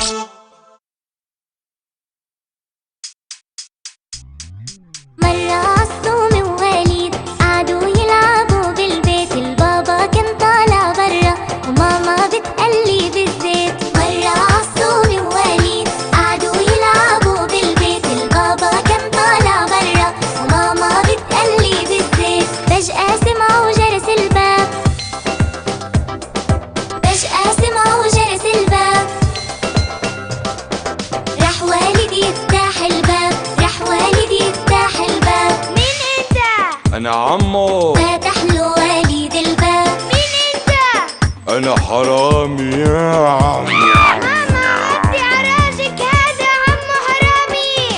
مرة عصوم ووليد قعدوا يلعبوا بالبيت، البابا كان طالع برا وماما بتقلي بالزيت. مرة عصوم ووليد قعدوا يلعبوا بالبيت، البابا كان طالع برا وماما بتقلي بالزيت. فجأة سمعوا جرس الباب، فجأة سمعوا جرس الباب. راح والد يفتح الباب، راح والد يفتح الباب. مين انت؟ أنا عمو. فتح له والد الباب. مين انت؟ أنا حرامي يا عم. ماما عدي عراجك، هذا عمو حرامي.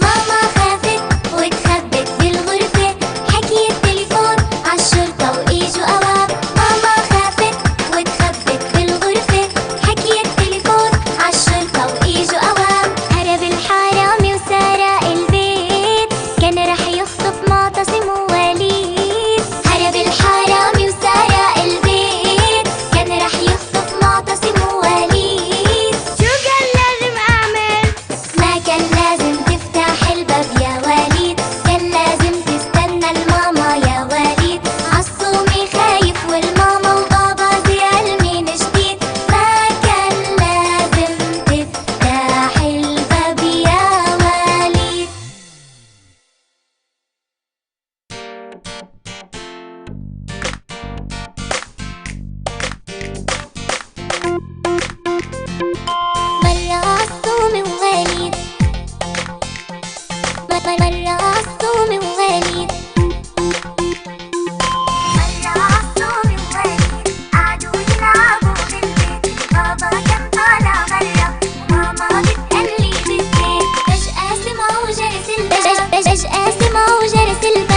ماما خافت واتخبت بالغرفة، حكي التليفون عالشرطة واجوا قوام. ماما خافت واتخبت بالغرفة، حكي التليفون عالشرطة واجوا قوام. هرب الحرامي وسرق البيت، كان رح يخطف معتصم ووليد. هرب الحرامي وسرق البيت، كان رح يخطف معتصم ووليد. شو كان لازم اعمل؟ ما كان لازم تفتح الباب يا وليد، كان لازم تستنى الماما يا وليد. عصومي خايف والماما وبابا زعل من جديد. ما كان لازم تفتح الباب يا وليد. مرة عصوم ووليد، مرة عصوم ووليد، مرة عصوم ووليد قعدوا يلعبوا بالبيت، البابا كان طالع برا وماما بتقلي بالزيت. فجأة سمعوا جرس الباب، فجأة سمعوا جرس الباب.